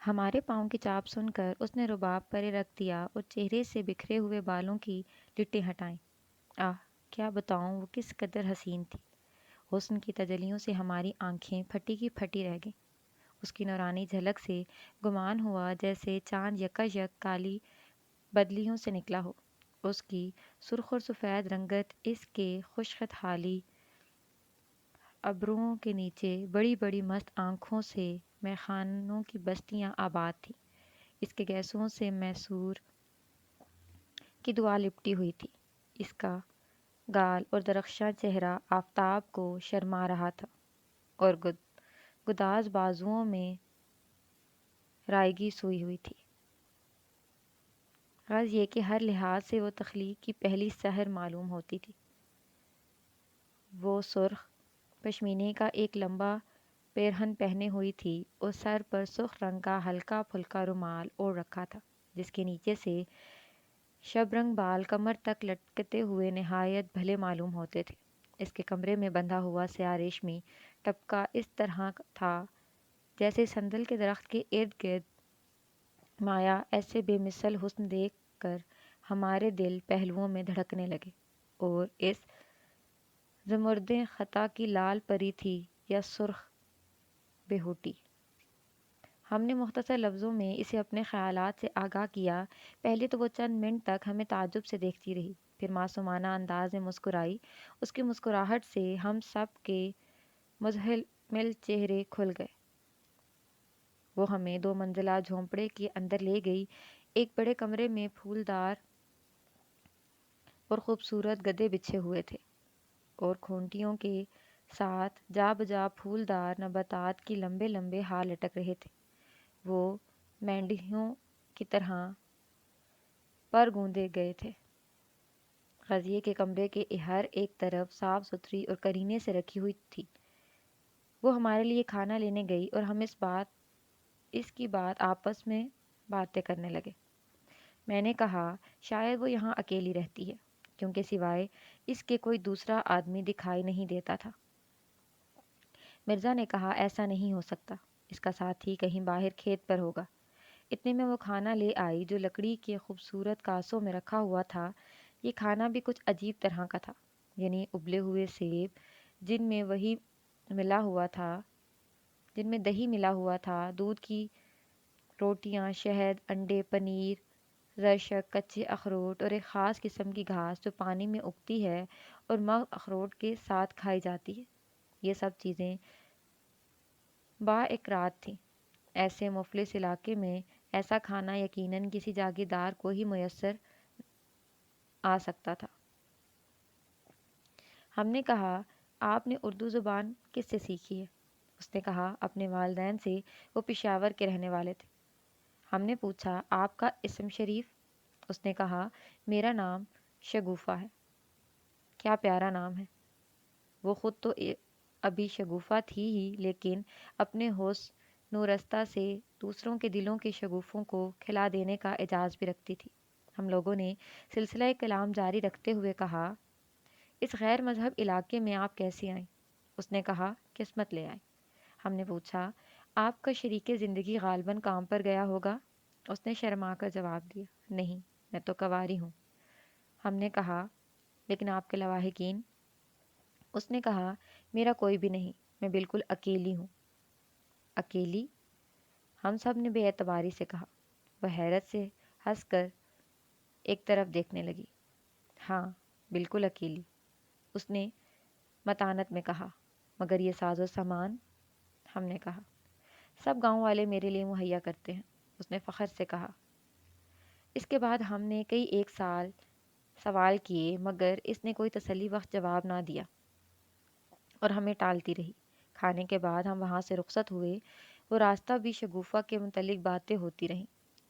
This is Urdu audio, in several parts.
ہمارے پاؤں کی چاپ سن کر اس نے رباب پرے رکھ دیا اور چہرے سے بکھرے ہوئے بالوں کی لٹیں ہٹائیں۔ آہ، کیا بتاؤں وہ کس قدر حسین تھی۔ حسن کی تجلیوں سے ہماری آنکھیں پھٹی کی پھٹی رہ گئیں۔ اس کی نورانی جھلک سے گمان ہوا جیسے چاند یکایک کالی بدلیوں سے نکلا ہو۔ اس کی سرخ اور سفید رنگت، اس کے خشک حالی ابروؤں کے نیچے بڑی بڑی مست آنکھوں سے میخانوں کی بستیاں آباد تھیں۔ اس کے گیسوں سے میسور کی دعا لپٹی ہوئی تھی۔ اس کا گال اور درخشاں چہرہ آفتاب کو شرما رہا تھا اور گداز بازوؤں میں رائیگی سوئی ہوئی تھی۔ غرض یہ کہ ہر لحاظ سے وہ تخلیق کی پہلی سحر معلوم ہوتی تھی۔ وہ سرخ پشمینے کا ایک لمبا پیرہن پہنے ہوئی تھی اور سر پر سرخ رنگ کا ہلکا پھلکا رومال اوڑھ رکھا تھا، جس کے نیچے سے شبرنگ بال کمر تک لٹکتے ہوئے نہایت بھلے معلوم ہوتے تھے۔ اس کے کمرے میں بندھا ہوا سیاہ ریشمی ٹپکا اس طرح تھا جیسے سندل کے درخت کے ارد گرد مایا ایسے بے مثل حسن دیکھ کر ہمارے دل پہلوؤں میں دھڑکنے لگے۔ اور اس زمردیں خطا کی لال پری تھی یا سرخ بہوٹی؟ ہم نے مختصر لفظوں میں اسے اپنے خیالات سے آگاہ کیا۔ پہلے تو وہ چند منٹ تک ہمیں تعجب سے دیکھتی رہی، پھر معصومانہ انداز میں مسکرائی۔ اس کی مسکراہٹ سے ہم سب کے مزمل چہرے کھل گئے۔ وہ ہمیں دو منزلہ جھونپڑے کے اندر لے گئی۔ ایک بڑے کمرے میں پھولدار اور خوبصورت گدے بچھے ہوئے تھے اور کھونٹیوں کے ساتھ جا بجا پھولدار نباتات کی لمبے لمبے ہار لٹک رہے تھے۔ وہ مینڈیوں کی طرح پر گوندے گئے تھے۔ قضیے کے کمرے کے ہر ایک طرف صاف ستھری اور کرینے سے رکھی ہوئی تھی۔ وہ ہمارے لیے کھانا لینے گئی اور ہم اس کی بات آپس میں باتیں کرنے لگے۔ میں نے کہا شاید وہ یہاں اکیلی رہتی ہے، کیونکہ سوائے اس کے کوئی دوسرا آدمی دکھائی نہیں دیتا تھا۔ مرزا نے کہا ایسا نہیں ہو سکتا، اس کا ساتھی کہیں باہر کھیت پر ہوگا۔ اتنے میں وہ کھانا لے آئی جو لکڑی کے خوبصورت کاسوں میں رکھا ہوا تھا۔ یہ کھانا بھی کچھ عجیب طرح کا تھا، یعنی ابلے ہوئے سیب جن میں دہی ملا ہوا تھا، دودھ کی روٹیاں، شہد، انڈے، پنیر، زرشک، کچے اخروٹ اور ایک خاص قسم کی گھاس جو پانی میں اگتی ہے اور مغ اخروٹ کے ساتھ کھائی جاتی ہے۔ یہ سب چیزیں بااکراد تھیں۔ ایسے مفلس علاقے میں ایسا کھانا یقیناً کسی جاگیردار کو ہی میسر آ سکتا تھا۔ ہم نے کہا آپ نے اردو زبان کس سے سیکھی ہے؟ اس نے کہا اپنے والدین سے، وہ پشاور کے رہنے والے تھے۔ ہم نے پوچھا آپ کا اسم شریف؟ اس نے کہا میرا نام شگوفہ ہے۔ کیا پیارا نام ہے۔ وہ خود تو ابھی شگوفہ تھی ہی، لیکن اپنے حسن نورستہ سے دوسروں کے دلوں کے شگوفوں کو کھلا دینے کا اعزاز بھی رکھتی تھی۔ ہم لوگوں نے سلسلہ کلام جاری رکھتے ہوئے کہا اس غیر مذہب علاقے میں آپ کیسے آئیں؟ اس نے کہا قسمت لے آئے۔ ہم نے پوچھا آپ کا شریک زندگی غالباً کام پر گیا ہوگا؟ اس نے شرما کر جواب دیا نہیں، میں تو کنواری ہوں۔ ہم نے کہا لیکن آپ کے لواحقین؟ اس نے کہا میرا کوئی بھی نہیں، میں بالکل اکیلی ہوں۔ اکیلی؟ ہم سب نے بے اعتباری سے کہا۔ وہ حیرت سے ہنس کر ایک طرف دیکھنے لگی۔ ہاں بالکل اکیلی، اس نے متانت میں کہا، مگر یہ ساز و سامان؟ ہم نے کہا سب گاؤں والے میرے لیے مہیا کرتے ہیں، اس نے فخر سے کہا۔ اس کے بعد ہم نے کئی ایک سوال کیے، مگر اس نے کوئی تسلی بخش جواب نہ دیا اور ہمیں ٹالتی رہی۔ کھانے کے بعد ہم وہاں سے رخصت ہوئے۔ وہ راستہ بھی شگوفہ کے متعلق باتیں ہوتی رہیں۔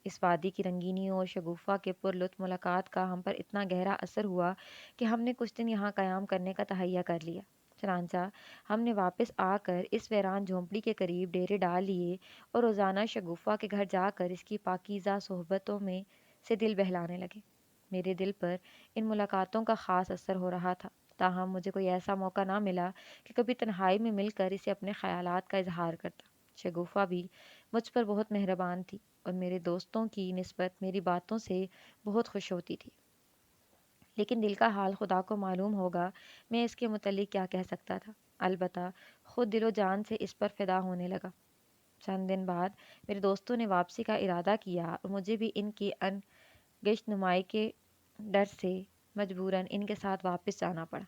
اس وادی کی رنگینیوں اور شگوفہ کے پر لطف ملاقات کا ہم پر اتنا گہرا اثر ہوا کہ ہم نے کچھ دن یہاں قیام کرنے کا تہیہ کر لیا۔ چنانچہ ہم نے واپس آ کر اس ویران جھونپڑی کے قریب ڈیرے ڈال لیے اور روزانہ شگوفہ کے گھر جا کر اس کی پاکیزہ صحبتوں میں سے دل بہلانے لگے۔ میرے دل پر ان ملاقاتوں کا خاص اثر ہو رہا تھا، تاہم مجھے کوئی ایسا موقع نہ ملا کہ کبھی تنہائی میں مل کر اسے اپنے خیالات کا اظہار کرتا۔ شگوفہ بھی مجھ پر بہت مہربان تھی اور میرے دوستوں کی نسبت میری باتوں سے بہت خوش ہوتی تھی، لیکن دل کا حال خدا کو معلوم ہوگا، میں اس کے متعلق کیا کہہ سکتا تھا۔ البتہ خود دل و جان سے اس پر فدا ہونے لگا۔ چند دن بعد میرے دوستوں نے واپسی کا ارادہ کیا اور مجھے بھی ان کی ان گشت نمائی کے ڈر سے مجبوراً ان کے ساتھ واپس جانا پڑا۔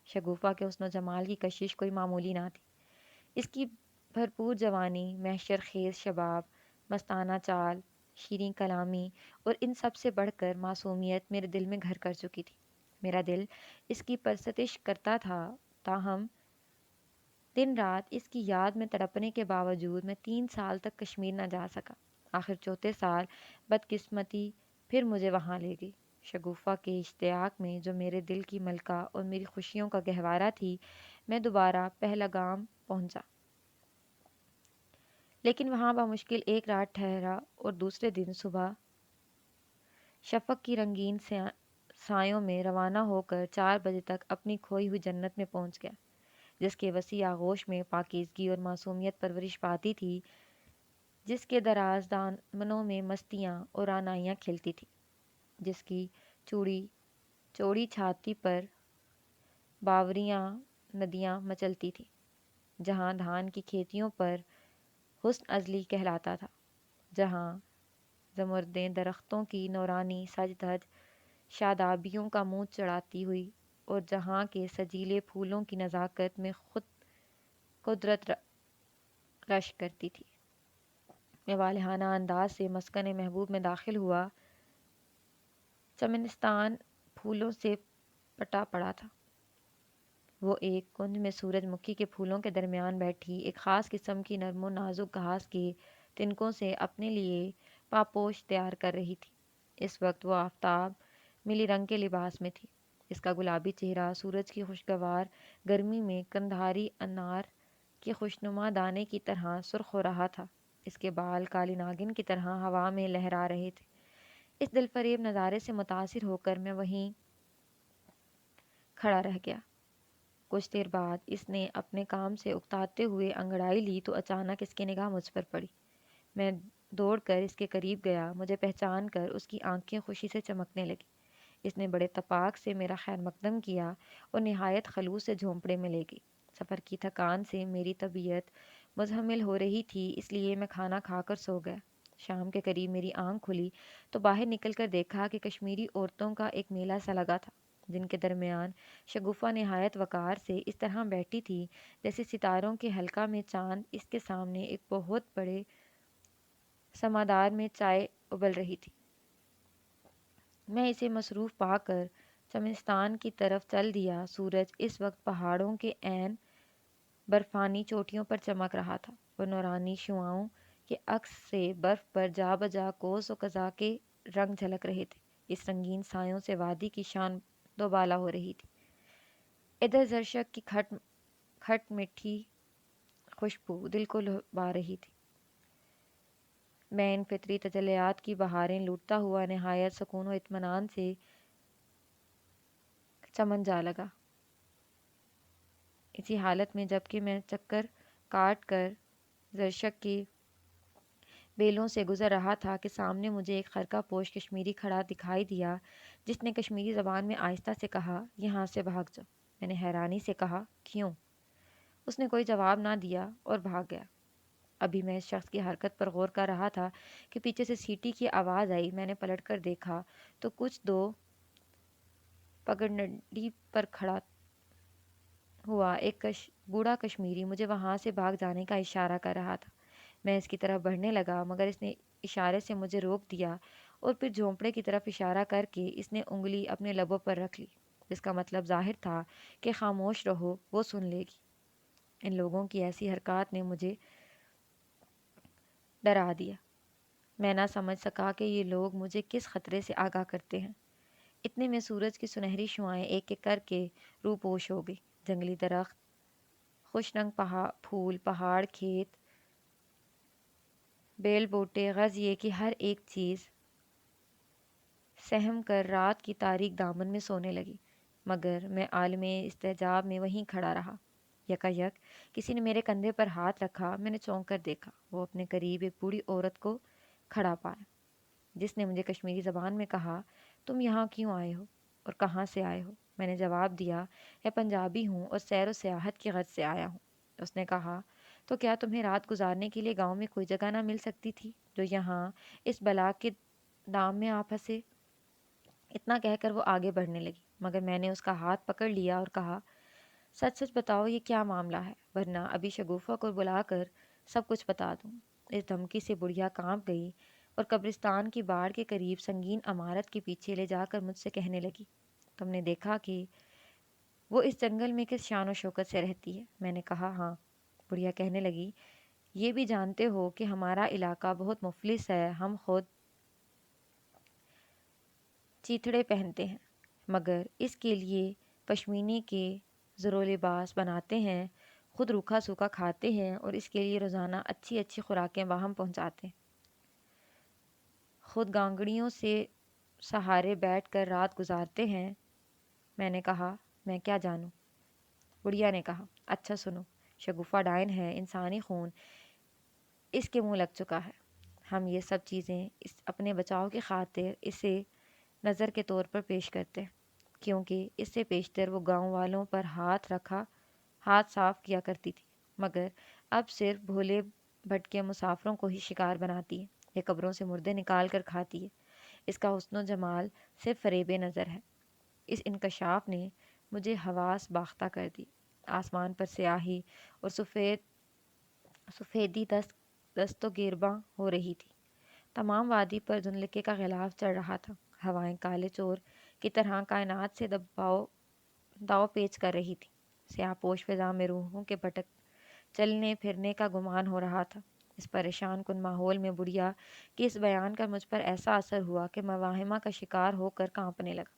شگوفہ کے حسن و جمال کی کشش کوئی معمولی نہ تھی۔ اس کی بھرپور جوانی، محشر خیز شباب، مستانہ چال، شیریں کلامی اور ان سب سے بڑھ کر معصومیت میرے دل میں گھر کر چکی تھی۔ میرا دل اس کی پرستش کرتا تھا، تاہم دن رات اس کی یاد میں تڑپنے کے باوجود میں 3 سال تک کشمیر نہ جا سکا۔ آخر چوتھے سال بدقسمتی پھر مجھے وہاں لے گئی۔ شگوفہ کے اشتیاق میں جو میرے دل کی ملکہ اور میری خوشیوں کا گہوارہ تھی، میں دوبارہ پہلگام پہنچا، لیکن وہاں بمشکل ایک رات ٹھہرا اور دوسرے دن صبح شفق کی رنگین سایوں میں روانہ ہو کر 4 بجے تک اپنی کھوئی ہوئی جنت میں پہنچ گیا، جس کے وسیع آغوش میں پاکیزگی اور معصومیت پرورش پاتی تھی، جس کے دراز دامنوں میں مستیاں اور رعنائیاں کھلتی تھیں، جس کی چوڑی چھاتی پر باوریاں ندیاں مچلتی تھیں، جہاں دھان کی کھیتیوں پر حسن ازلی کہلاتا تھا، جہاں زمردیں درختوں کی نورانی سج دھج شادابیوں کا منہ چڑھاتی ہوئی اور جہاں کے سجیلے پھولوں کی نزاکت میں خود قدرت رش کرتی تھی۔ میں والہانہ انداز سے مسکن محبوب میں داخل ہوا۔ چمنستان پھولوں سے پٹا پڑا تھا۔ وہ ایک کنج میں سورج مکھی کے پھولوں کے درمیان بیٹھی ایک خاص قسم کی نرم و نازک گھاس کے تنکوں سے اپنے لیے پاپوش تیار کر رہی تھی۔ اس وقت وہ آفتاب ملی رنگ کے لباس میں تھی۔ اس کا گلابی چہرہ سورج کی خوشگوار گرمی میں کندھاری انار کے خوشنما دانے کی طرح سرخ ہو رہا تھا۔ اس کے بال کالی ناگن کی طرح ہوا میں لہرا رہے تھے۔ اس دل فریب نظارے سے متاثر ہو کر میں وہیں کھڑا رہ گیا۔ کچھ دیر بعد اس نے اپنے کام سے اکتاتے ہوئے انگڑائی لی تو اچانک اس کی نگاہ مجھ پر پڑی۔ میں دوڑ کر اس کے قریب گیا۔ مجھے پہچان کر اس کی آنکھیں خوشی سے چمکنے لگی۔ اس نے بڑے تپاک سے میرا خیر مقدم کیا اور نہایت خلوص سے جھونپڑے میں لے گئی۔ سفر کی تھکان سے میری طبیعت مزمل ہو رہی تھی، اس لیے میں کھانا کھا کر سو گیا۔ شام کے قریب میری آنکھ کھلی تو باہر نکل کر دیکھا کہ کشمیری عورتوں کا ایک میلہ سا لگا تھا، جن کے درمیان شگوفہ نہایت وقار سے اس طرح بیٹھی تھی جیسے ستاروں کے حلقہ میں چاند اس کے سامنے ایک بہت بڑے سمادار میں چائے ابل رہی تھی۔ میں اسے مصروف پا کر چمنستان کی طرف چل دیا۔ سورج اس وقت پہاڑوں کے عین برفانی چوٹیوں پر چمک رہا تھا اور نورانی شعاؤں کے عکس سے برف پر جا بجا کوس و قزح کے رنگ جھلک رہے تھے۔ اس رنگین سایوں سے وادی کی شان دوبالا ہو رہی تھی۔ ادھر زرشک کی کھٹ میٹھی خوشبو دل کو لبھا رہی تھی۔ میں ان فطری تجلیات کی بہاریں لوٹتا ہوا نہایت سکون و اطمینان سے چمن جا لگا۔ اسی حالت میں جبکہ میں چکر کاٹ کر زرشک کی بیلوں سے گزر رہا تھا کہ سامنے مجھے ایک خرقہ پوش کشمیری کھڑا دکھائی دیا، جس نے کشمیری زبان میں آہستہ سے کہا، یہاں سے بھاگ جاؤ۔ میں نے حیرانی سے کہا، کیوں؟ اس نے کوئی جواب نہ دیا اور بھاگ گیا۔ ابھی میں اس شخص کی حرکت پر غور کر رہا تھا کہ پیچھے سے سیٹی کی آواز آئی۔ میں نے پلٹ کر دیکھا تو کچھ دو پگڈنڈی پر کھڑا ہوا ایک بوڑھا کشمیری مجھے وہاں سے بھاگ جانے کا اشارہ کر رہا تھا۔ میں اس کی طرف بڑھنے لگا مگر اس نے اشارے سے مجھے روک دیا اور پھر جھونپڑے کی طرف اشارہ کر کے اس نے انگلی اپنے لبوں پر رکھ لی، جس کا مطلب ظاہر تھا کہ خاموش رہو، وہ سن لے گی۔ ان لوگوں کی ایسی حرکات نے مجھے ڈرا دیا۔ میں نہ سمجھ سکا کہ یہ لوگ مجھے کس خطرے سے آگاہ کرتے ہیں۔ اتنے میں سورج کی سنہری شعاعیں ایک ایک کر کے روپوش ہو گئی۔ جنگلی درخت، خوش رنگ پھول، پہاڑ، کھیت، بیل بوٹے، غرض یہ کہ ہر ایک چیز سہم کر رات کی تاریک دامن میں سونے لگی، مگر میں عالم استحجاب میں وہیں کھڑا رہا۔ یکایک کسی نے میرے کندھے پر ہاتھ رکھا۔ میں نے چونک کر دیکھا، وہ اپنے قریب ایک بوڑھی عورت کو کھڑا پایا جس نے مجھے کشمیری زبان میں کہا، تم یہاں کیوں آئے ہو اور کہاں سے آئے ہو؟ میں نے جواب دیا، میں پنجابی ہوں اور سیر و سیاحت کی غرض سے آیا ہوں۔ اس نے کہا، تو کیا تمہیں رات گزارنے کے لیے گاؤں میں کوئی جگہ نہ مل سکتی تھی جو یہاں اس بلا کے دام میں آ پھنسے؟ اتنا کہہ کر وہ آگے بڑھنے لگی، مگر میں نے اس کا ہاتھ پکڑ لیا اور کہا، سچ سچ بتاؤ یہ کیا معاملہ ہے، ورنہ ابھی شگوفہ کو بلا کر سب کچھ بتا دوں۔ اس دھمکی سے بڑھیا کانپ گئی اور قبرستان کی باڑ کے قریب سنگین عمارت کے پیچھے لے جا کر مجھ سے کہنے لگی، تم نے دیکھا کہ وہ اس جنگل میں کس شان و شوکت سے رہتی ہے؟ میں نے کہا، ہاں۔ بڑھیا کہنے لگی، یہ بھی جانتے ہو کہ ہمارا علاقہ بہت مفلس ہے، ہم خود چیتھڑے پہنتے ہیں مگر اس کے لیے پشمینے کے زر و لباس بناتے ہیں، خود روکھا سوکھا کھاتے ہیں اور اس کے لیے روزانہ اچھی اچھی خوراکیں باہم پہنچاتے ہیں، خود گانگڑیوں سے سہارے بیٹھ کر رات گزارتے ہیں۔ میں نے کہا، میں کیا جانوں؟ بڑھیا نے کہا، اچھا سنو، شگوفہ ڈائن ہے، انسانی خون اس کے منہ لگ چکا ہے۔ ہم یہ سب چیزیں اپنے بچاؤ کی خاطر اسے نظر کے طور پر پیش کرتے ہیں، کیونکہ اس سے پیشتر وہ گاؤں والوں پر ہاتھ صاف کیا کرتی تھی، مگر اب صرف بھولے بھٹکے مسافروں کو ہی شکار بناتی ہے، یہ قبروں سے مردے نکال کر کھاتی ہے۔ اس کا حسن و جمال صرف فریب نظر ہے۔ اس انکشاف نے مجھے حواس باختہ کر دی۔ آسمان پر سیاہی اور سفیدی دست و گریباں ہو رہی تھی۔ تمام وادی پر دھندلکے کا غلاف چڑھ رہا تھا۔ ہوائیں کالے چور کی طرح کائنات سے داؤ پیچ کر رہی تھی۔ سیاہ پوش فضا میں روحوں کے بھٹک چلنے پھرنے کا گمان ہو رہا تھا۔ اس پریشان کن ماحول میں بڑھیا کہ اس بیان کا مجھ پر ایسا اثر ہوا کہ میں واہمہ کا شکار ہو کر کانپنے لگا۔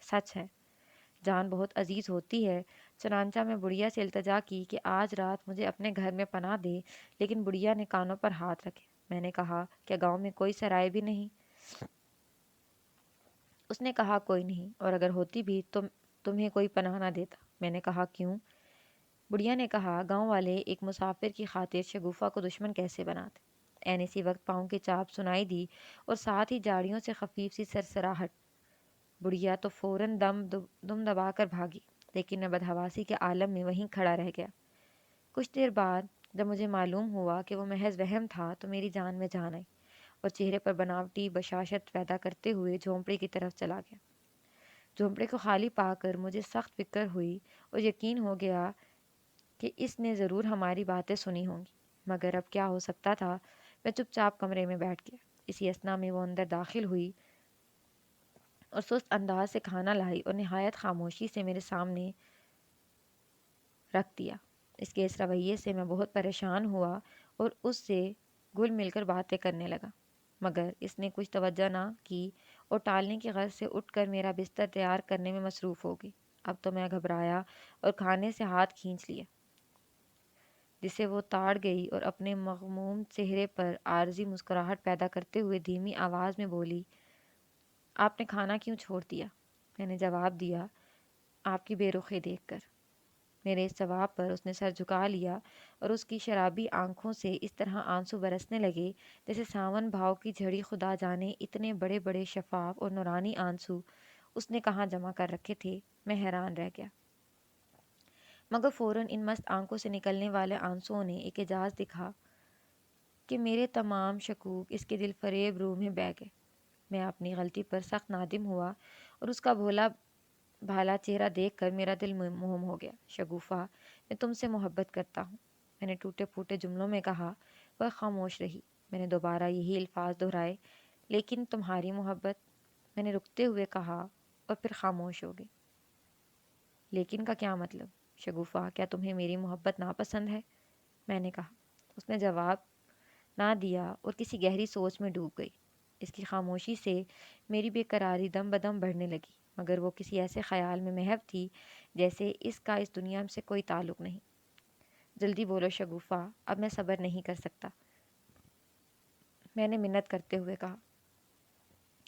سچ ہے، جان بہت عزیز ہوتی ہے، چنانچہ میں بڑھیا سے التجا کی کہ آج رات مجھے اپنے گھر میں پناہ دے، لیکن بڑھیا نے کانوں پر ہاتھ رکھے۔ میں نے کہا، کیا گاؤں میں کوئی سرائے بھی نہیں؟ اس نے کہا، کوئی نہیں، اور اگر ہوتی بھی تو تمہیں کوئی پناہ نہ دیتا۔ میں نے کہا، کیوں؟ بڑھیا نے کہا، گاؤں والے ایک مسافر کی خاطر شگوفہ کو دشمن کیسے بناتے؟ عین اسی وقت پاؤں کی چاپ سنائی دی اور ساتھ ہی جاڑیوں سے خفیف سی سرسراہٹ۔ بڑھیا تو فوراً دم دبا کر بھاگی، لیکن میں بدحواسی کے عالم میں وہیں کھڑا رہ گیا۔ کچھ دیر بعد جب مجھے معلوم ہوا کہ وہ محض وہم تھا تو میری جان میں جان آئی اور چہرے پر بناوٹی بشاشت پیدا کرتے ہوئے جھونپڑی کی طرف چلا گیا۔ جھونپڑے کو خالی پا کر مجھے سخت فکر ہوئی اور یقین ہو گیا کہ اس نے ضرور ہماری باتیں سنی ہوں گی، مگر اب کیا ہو سکتا تھا؟ میں چپ چاپ کمرے میں بیٹھ گیا۔ اسی اثنا میں وہ اندر داخل ہوئی اور سست انداز سے کھانا لائی اور نہایت خاموشی سے میرے سامنے رکھ دیا۔ اس کے اس رویے سے میں بہت پریشان ہوا اور اس سے گل مل کر باتیں کرنے لگا، مگر اس نے کچھ توجہ نہ کی اور ٹالنے کی غرض سے اٹھ کر میرا بستر تیار کرنے میں مصروف ہو گئی۔ اب تو میں گھبرایا اور کھانے سے ہاتھ کھینچ لیا، جسے وہ تاڑ گئی اور اپنے مغموم چہرے پر عارضی مسکراہٹ پیدا کرتے ہوئے دھیمی آواز میں بولی، آپ نے کھانا کیوں چھوڑ دیا؟ میں نے جواب دیا، آپ کی بے رخی دیکھ کر۔ میرے اس جواب پر اس نے سر جھکا لیا اور اس کی شرابی آنکھوں سے اس طرح آنسو برسنے لگے جیسے ساون بھاؤ کی جھڑی۔ خدا جانے اتنے بڑے بڑے شفاف اور نورانی آنسو اس نے کہاں جمع کر رکھے تھے۔ میں حیران رہ گیا، مگر فوراً ان مست آنکھوں سے نکلنے والے آنسوؤں نے ایک اعجاز دکھا کہ میرے تمام شکوک اس کے دل فریب روح میں بہہ گئے۔ میں اپنی غلطی پر سخت نادم ہوا اور اس کا بھولا بھالا چہرہ دیکھ کر میرا دل موم ہو گیا۔ شگوفہ، میں تم سے محبت کرتا ہوں، میں نے ٹوٹے پھوٹے جملوں میں کہا۔ وہ خاموش رہی۔ میں نے دوبارہ یہی الفاظ دہرائے، لیکن تمہاری محبت، میں نے رکتے ہوئے کہا اور پھر خاموش ہو گئی۔ لیکن کا کیا مطلب؟ شگوفہ، کیا تمہیں میری محبت ناپسند ہے؟ میں نے کہا۔ اس نے جواب نہ دیا اور کسی گہری سوچ میں ڈوب گئی۔ اس کی خاموشی سے میری بے قراری دم بدم بڑھنے لگی، مگر وہ کسی ایسے خیال میں محو تھی جیسے اس کا اس دنیا سے کوئی تعلق نہیں۔ جلدی بولو شگوفہ، اب میں صبر نہیں کر سکتا، میں نے منت کرتے ہوئے کہا۔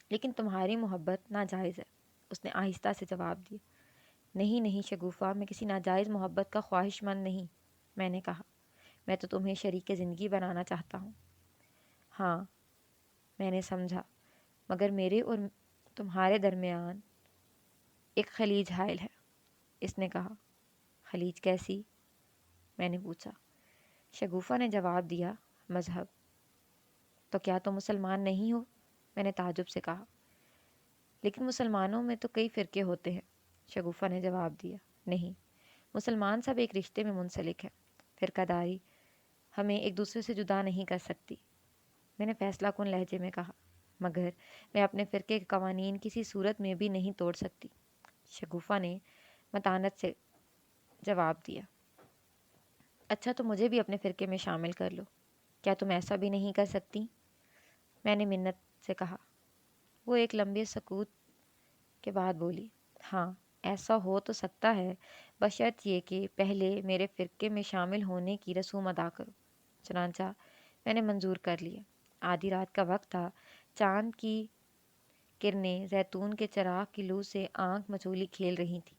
لیکن تمہاری محبت ناجائز ہے، اس نے آہستہ سے جواب دیا۔ نہیں نہیں شگوفہ، میں کسی ناجائز محبت کا خواہش مند نہیں، میں نے کہا۔ میں تو تمہیں شریک زندگی بنانا چاہتا ہوں۔ ہاں، میں نے سمجھا، مگر میرے اور تمہارے درمیان ایک خلیج حائل ہے، اس نے کہا۔ خلیج کیسی؟ میں نے پوچھا۔ شگوفہ نے جواب دیا، مذہب۔ تو کیا تم مسلمان نہیں ہو؟ میں نے تعجب سے کہا۔ لیکن مسلمانوں میں تو کئی فرقے ہوتے ہیں، شگوفہ نے جواب دیا۔ نہیں، مسلمان سب ایک رشتے میں منسلک ہیں۔ فرقہ داری ہمیں ایک دوسرے سے جدا نہیں کر سکتی، میں نے فیصلہ کن لہجے میں کہا۔ مگر میں اپنے فرقے کے قوانین کسی صورت میں بھی نہیں توڑ سکتی، شگوفہ نے متانت سے جواب دیا۔ اچھا تو مجھے بھی اپنے فرقے میں شامل کر لو۔ کیا تم ایسا بھی نہیں کر سکتی؟ میں نے منت سے کہا۔ وہ ایک لمبے سکوت کے بعد بولی، ہاں ایسا ہو تو سکتا ہے، بشرط یہ کہ پہلے میرے فرقے میں شامل ہونے کی رسوم ادا کرو۔ چنانچہ میں نے منظور کر لیا۔ آدھی رات کا وقت تھا، چاند کی کرنیں زیتون کے چراغ کی لو سے آنکھ مچولی کھیل رہی تھی،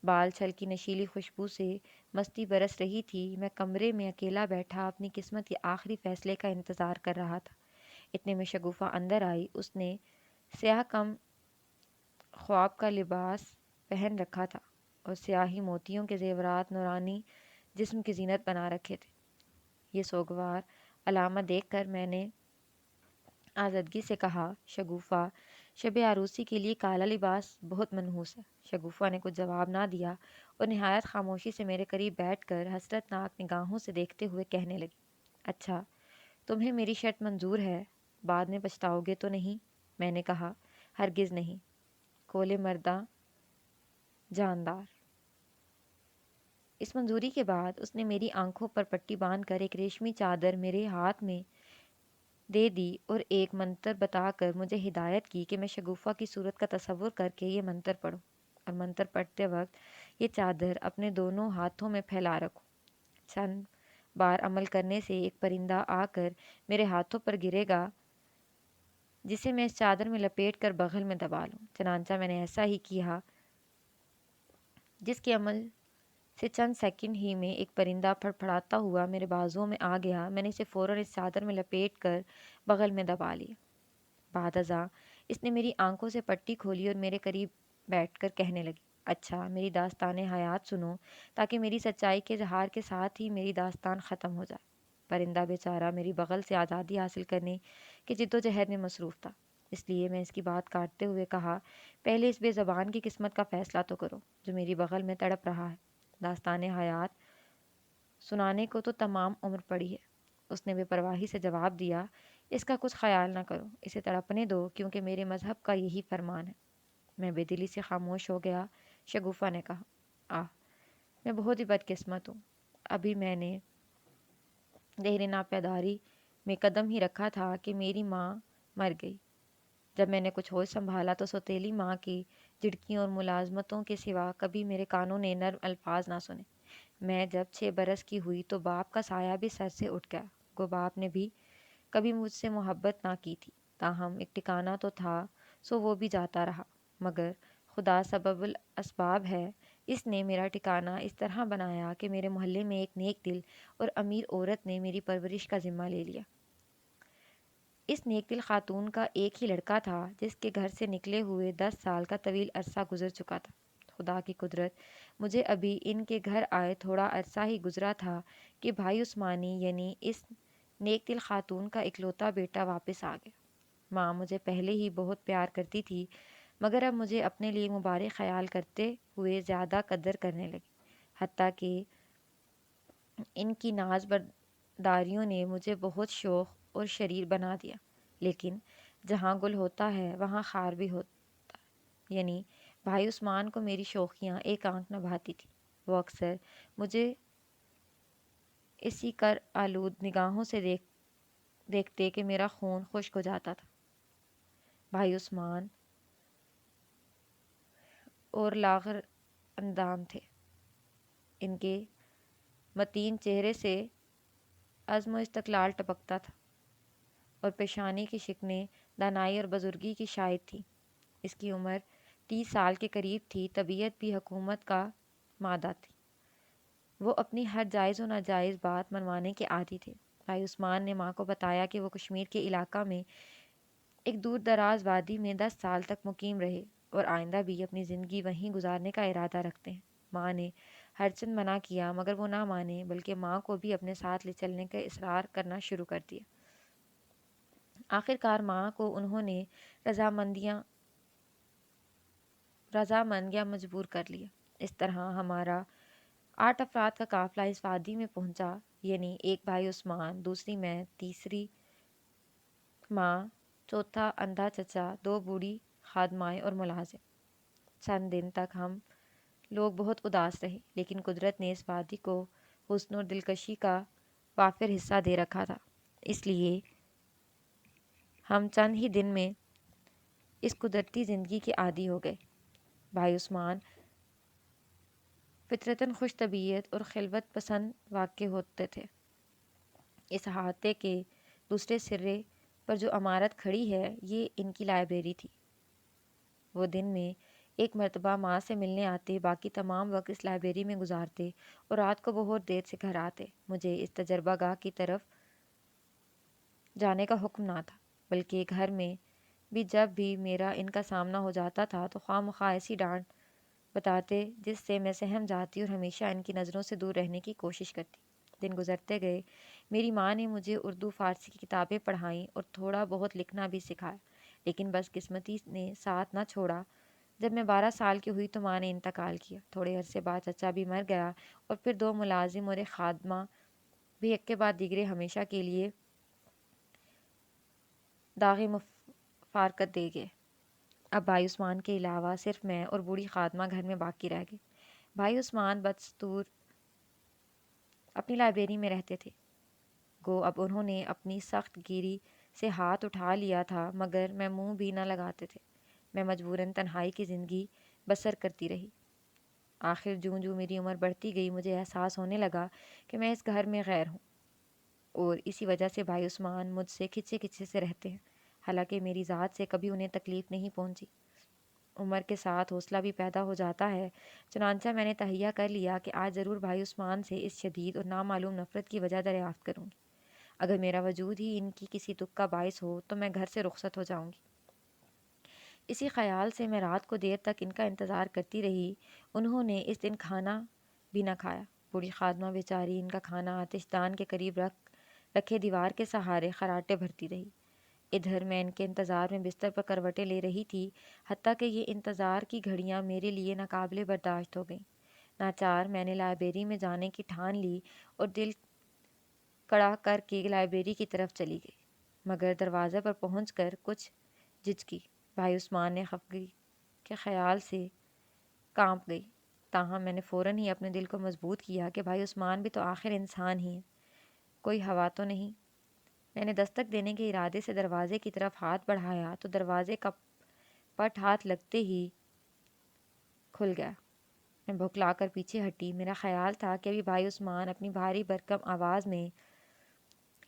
بال چھل کی نشیلی خوشبو سے مستی برس رہی تھی۔ میں کمرے میں اکیلا بیٹھا اپنی قسمت کے آخری فیصلے کا انتظار کر رہا تھا۔ اتنے میں شگوفہ اندر آئی۔ اس نے سیاہ کم خواب کا لباس پہن رکھا تھا اور سیاہی موتیوں کے زیورات نورانی جسم کی زینت بنا رکھے تھے۔ یہ سوگوار علامت دیکھ کر میں نے آزادگی سے کہا، شگوفہ، شب عروسی کے لیے کالا لباس بہت منحوس ہے۔ شگوفہ نے کچھ جواب نہ دیا اور نہایت خاموشی سے میرے قریب بیٹھ کر حسرت ناک نگاہوں سے دیکھتے ہوئے کہنے لگی، اچھا تمہیں میری شرط منظور ہے؟ بعد میں پچھتاؤ گے تو نہیں؟ میں نے کہا، ہرگز نہیں، کولے مردہ جاندار۔ اس منظوری کے بعد اس نے میری آنکھوں پر پٹی باندھ کر ایک ریشمی چادر میرے ہاتھ میں دے دی اور ایک منتر بتا کر مجھے ہدایت کی کہ میں شگوفہ کی صورت کا تصور کر کے یہ منتر پڑھوں اور منتر پڑھتے وقت یہ چادر اپنے دونوں ہاتھوں میں پھیلا رکھوں۔ چند بار عمل کرنے سے ایک پرندہ آ کر میرے ہاتھوں پر گرے گا جسے میں اس چادر میں لپیٹ کر بغل میں دبا لوں۔ چنانچہ میں نے ایسا ہی کیا، جس کے عمل سے چند سیکنڈ ہی میں ایک پرندہ پھڑپھڑاتا ہوا میرے بازوؤں میں آ گیا۔ میں نے اسے فوراً اس چادر میں لپیٹ کر بغل میں دبا لیا۔ بعد ازاں اس نے میری آنکھوں سے پٹی کھولی اور میرے قریب بیٹھ کر کہنے لگی، اچھا میری داستان حیات سنو تاکہ میری سچائی کے اظہار کے ساتھ ہی میری داستان ختم ہو جائے۔ پرندہ بیچارہ میری بغل سے آزادی حاصل کرنے کی جد و جہد میں مصروف تھا، اس لیے میں اس کی بات کاٹتے ہوئے کہا، پہلے اس بے زبان کی قسمت کا فیصلہ تو کرو جو میری بغل میں تڑپ رہا ہے۔ داستان حیات سنانے کو تو تمام عمر پڑی ہے، اس نے بے پرواہی سے جواب دیا، اس کا کچھ خیال نہ کرو، اسے تڑپنے دو کیونکہ میرے مذہب کا یہی فرمان ہے۔ میں بے دلی سے خاموش ہو گیا۔ شگوفہ نے کہا، میں بہت ہی بدقسمت ہوں، ابھی میں نے دہر ناپیداری میں قدم ہی رکھا تھا کہ میری ماں مر گئی۔ جب میں نے کچھ ہوش سنبھالا تو سوتیلی ماں کی جھڑکیوں اور ملازمتوں کے سوا کبھی میرے کانوں نے نرم الفاظ نہ سنے۔ میں جب 6 برس کی ہوئی تو باپ کا سایہ بھی سر سے اٹھ گیا، گو باپ نے بھی کبھی مجھ سے محبت نہ کی تھی، تاہم ایک ٹھکانہ تو تھا، سو وہ بھی جاتا رہا۔ مگر خدا سبب الاسباب ہے، اس نے میرا ٹھکانہ اس طرح بنایا کہ میرے محلے میں ایک نیک دل اور امیر عورت نے میری پرورش کا ذمہ لے لیا۔ اس نیک دل خاتون کا ایک ہی لڑکا تھا جس کے گھر سے نکلے ہوئے 10 سال کا طویل عرصہ گزر چکا تھا۔ خدا کی قدرت، مجھے ابھی ان کے گھر آئے تھوڑا عرصہ ہی گزرا تھا کہ بھائی عثمانی یعنی اس نیک دل خاتون کا اکلوتا بیٹا واپس آ گیا۔ ماں مجھے پہلے ہی بہت پیار کرتی تھی، مگر اب مجھے اپنے لیے مبارک خیال کرتے ہوئے زیادہ قدر کرنے لگی، حتیٰ کہ ان کی ناز برداریوں نے مجھے بہت شوخ اور شریر بنا دیا۔ لیکن جہاں گل ہوتا ہے وہاں خار بھی ہوتا ہے، یعنی بھائی عثمان کو میری شوخیاں ایک آنکھ نہ بھاتی تھی۔ وہ اکثر مجھے اسی کر آلود نگاہوں سے دیکھتے کہ میرا خون خشک ہو جاتا تھا۔ بھائی عثمان اور لاغر اندام تھے، ان کے متین چہرے سے عزم و استقلال ٹپکتا تھا اور پیشانی کی شکنیں دانائی اور بزرگی کی شاہد تھی۔ اس کی عمر 30 سال کے قریب تھی، طبیعت بھی حکومت کا مادہ تھی۔ وہ اپنی ہر جائز و ناجائز بات منوانے کے عادی تھے۔ بھائی عثمان نے ماں کو بتایا کہ وہ کشمیر کے علاقہ میں ایک دور دراز وادی میں 10 سال تک مقیم رہے اور آئندہ بھی اپنی زندگی وہیں گزارنے کا ارادہ رکھتے ہیں۔ ماں نے ہرچند منع کیا مگر وہ نہ مانے، بلکہ ماں کو بھی اپنے ساتھ لے چلنے کا اصرار کرنا شروع کر دیا۔ آخر کار ماں کو انہوں نے رضامندیاں مجبور کر لیا۔ اس طرح ہمارا 8 افراد کا قافلہ اس وادی میں پہنچا، یعنی ایک بھائی عثمان، دوسری میں، تیسری ماں، چوتھا اندھا چچا، 2 بوڑھی خادمائیں اور ملازم۔ چند دن تک ہم لوگ بہت اداس رہے، لیکن قدرت نے اس وادی کو حسن اور دلکشی کا وافر حصہ دے رکھا تھا، اس لیے ہم چند ہی دن میں اس قدرتی زندگی کے عادی ہو گئے۔ بھائی عثمان فطرتاً خوش طبیعت اور خلوت پسند واقع ہوتے تھے۔ اس احاطے کے دوسرے سرے پر جو عمارت کھڑی ہے، یہ ان کی لائبریری تھی۔ وہ دن میں ایک مرتبہ ماں سے ملنے آتے، باقی تمام وقت اس لائبریری میں گزارتے اور رات کو بہت دیر سے گھر آتے۔ مجھے اس تجربہ گاہ کی طرف جانے کا حکم نہ تھا، بلکہ گھر میں بھی جب بھی میرا ان کا سامنا ہو جاتا تھا تو خواہ مخواہ ایسی ڈانٹ بتاتے جس سے میں سہم جاتی اور ہمیشہ ان کی نظروں سے دور رہنے کی کوشش کرتی۔ دن گزرتے گئے، میری ماں نے مجھے اردو فارسی کی کتابیں پڑھائیں اور تھوڑا بہت لکھنا بھی سکھایا، لیکن بس قسمتی نے ساتھ نہ چھوڑا۔ جب میں 12 سال کی ہوئی تو ماں نے انتقال کیا۔ تھوڑے عرصے بعد چچا بھی مر گیا اور پھر 2 ملازم اور ایک خادمہ بھی ایک کے بعد دیگرے ہمیشہ کے لیے داغ فارقت دے گئے۔ اب بھائی عثمان کے علاوہ صرف میں اور بوڑھی خادمہ گھر میں باقی رہ گئے۔ بھائی عثمان بدستور اپنی لائبریری میں رہتے تھے، گو اب انہوں نے اپنی سخت گیری سے ہاتھ اٹھا لیا تھا، مگر میں منہ بھی نہ لگاتے تھے۔ میں مجبوراً تنہائی کی زندگی بسر کرتی رہی۔ آخر جوں جوں میری عمر بڑھتی گئی، مجھے احساس ہونے لگا کہ میں اس گھر میں غیر ہوں، اور اسی وجہ سے بھائی عثمان مجھ سے کھچے کھچے سے رہتے ہیں، حالانکہ میری ذات سے کبھی انہیں تکلیف نہیں پہنچی۔ عمر کے ساتھ حوصلہ بھی پیدا ہو جاتا ہے، چنانچہ میں نے تہیہ کر لیا کہ آج ضرور بھائی عثمان سے اس شدید اور نامعلوم نفرت کی وجہ دریافت کروں گی۔ اگر میرا وجود ہی ان کی کسی دکھ کا باعث ہو تو میں گھر سے رخصت ہو جاؤں گی۔ اسی خیال سے میں رات کو دیر تک ان کا انتظار کرتی رہی۔ انہوں نے اس دن کھانا بھی نہ کھایا۔ بوڑھی خادمہ بیچاری ان کا کھانا آتش دان کے قریب رکھے دیوار کے سہارے خراٹے بھرتی رہی۔ ادھر میں ان کے انتظار میں بستر پر کروٹیں لے رہی تھی، حتیٰ کہ یہ انتظار کی گھڑیاں میرے لیے ناقابل برداشت ہو گئیں۔ ناچار میں نے لائبریری میں جانے کی ٹھان لی اور دل کڑا کر کے لائبریری کی طرف چلی گئی، مگر دروازے پر پہنچ کر کچھ جھجکی۔ بھائی عثمان نے خفگی کے خیال سے کانپ گئی، تاہم میں نے فوراً ہی اپنے دل کو مضبوط کیا کہ بھائی عثمان بھی تو آخر انسان ہی ہے، کوئی ہوا تو نہیں۔ میں نے دستک دینے کے ارادے سے دروازے کی طرف ہاتھ بڑھایا تو دروازے کا پٹ ہاتھ لگتے ہی کھل گیا۔ میں بھوکلا کر پیچھے ہٹی۔ میرا خیال تھا کہ ابھی بھائی عثمان اپنی بھاری بھرکم آواز میں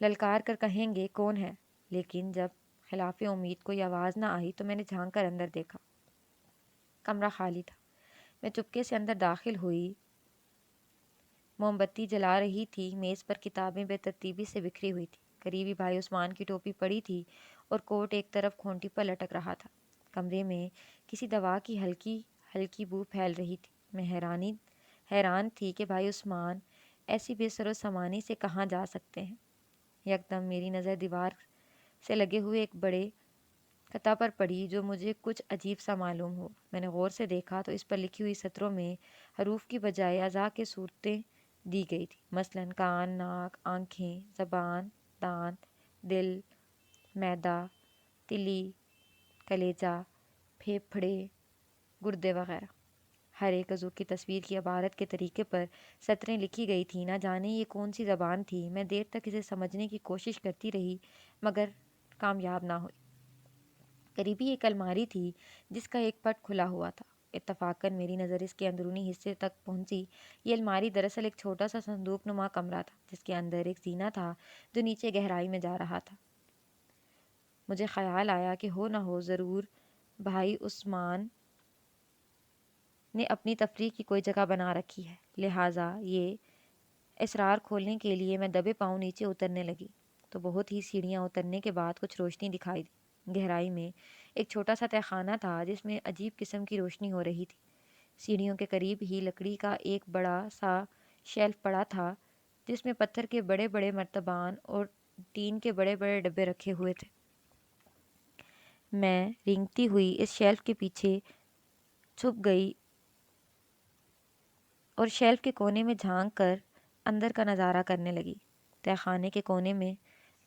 للکار کر کہیں گے کون ہے، لیکن جب خلاف امید کوئی آواز نہ آئی تو میں نے جھانک کر اندر دیکھا۔ کمرہ خالی تھا۔ میں چپکے سے اندر داخل ہوئی، موم بتی جلا رہی تھی۔ میز پر کتابیں بے ترتیبی سے بکھری ہوئی تھی۔ قریبی بھائی عثمان کی ٹوپی پڑی تھی اور کوٹ ایک طرف کھونٹی پر لٹک رہا تھا۔ کمرے میں کسی دوا کی ہلکی ہلکی بو پھیل رہی تھی۔ میں حیران تھی کہ بھائی عثمان ایسی بے سر و سامانی سے کہاں جا سکتے ہیں۔ یکدم میری نظر دیوار سے لگے ہوئے ایک بڑے خطہ پر پڑی جو مجھے کچھ عجیب سا معلوم ہوا۔ میں نے غور سے دیکھا تو اس پر لکھی ہوئی سطروں میں حروف کی بجائے اعضاء کی صورتیں دی گئی تھیں، مثلاً کان، ناک، آنکھیں، زبان، دانت، دل، معدہ، تلی، کلیجہ، پھیپھڑے، گردے وغیرہ۔ ہر ایک عضو کی تصویر کی عبارت کے طریقے پر سطریں لکھی گئی تھیں۔ نہ جانے یہ کون سی زبان تھی۔ میں دیر تک اسے سمجھنے کی کوشش کرتی رہی، مگر کامیاب نہ ہوئی۔ قریبی ایک الماری تھی جس کا ایک پٹ کھلا ہوا تھا۔ اتفاقاً میری نظر اس کے اندرونی حصے تک پہنچی۔ یہ الماری دراصل ایک چھوٹا سا صندوق نما کمرہ تھا جس کے اندر ایک زینہ تھا جو نیچے گہرائی میں جا رہا تھا۔ مجھے خیال آیا کہ ہو نہ ہو ضرور بھائی عثمان نے اپنی تفریح کی کوئی جگہ بنا رکھی ہے، لہٰذا یہ اسرار کھولنے کے لیے میں دبے پاؤں نیچے اترنے لگی تو بہت ہی سیڑھیاں اترنے کے بعد کچھ روشنی دکھائی دی۔ گہرائی میں ایک چھوٹا سا تہخانہ تھا جس میں عجیب قسم کی روشنی ہو رہی تھی۔ سیڑھیوں کے قریب ہی لکڑی کا ایک بڑا سا شیلف پڑا تھا جس میں پتھر کے بڑے بڑے مرتبان اور ٹین کے بڑے بڑے ڈبے رکھے ہوئے تھے۔ میں رینگتی ہوئی اس شیلف کے پیچھے چھپ گئی اور شیلف کے کونے میں جھانک کر اندر کا نظارہ کرنے لگی۔ تہخانے کے کونے میں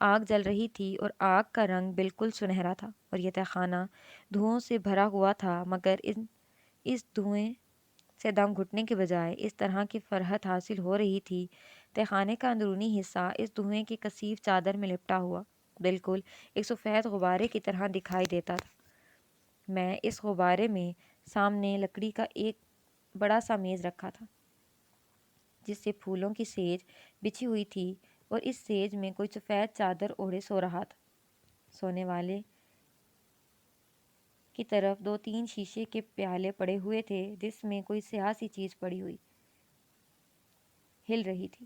آگ جل رہی تھی اور آگ کا رنگ بالکل سنہرا تھا اور یہ تہخانہ دھوؤں سے بھرا ہوا تھا، مگر اس دھوئیں سے دم گھٹنے کے بجائے اس طرح کی فرحت حاصل ہو رہی تھی۔ تہخانے کا اندرونی حصہ اس دھوئیں کی کثیف چادر میں لپٹا ہوا بالکل ایک سفید غبارے کی طرح دکھائی دیتا تھا۔ میں اس غبارے میں سامنے لکڑی کا ایک بڑا سا میز رکھا تھا جس سے پھولوں کی سیج بچھی ہوئی تھی اور اس سیج میں کوئی سفید چادر اوڑھے سو رہا تھا۔ سونے والے کی طرف 2-3 شیشے کے پیالے پڑے ہوئے تھے جس میں کوئی سیاہ سی چیز پڑی ہوئی ہل رہی تھی۔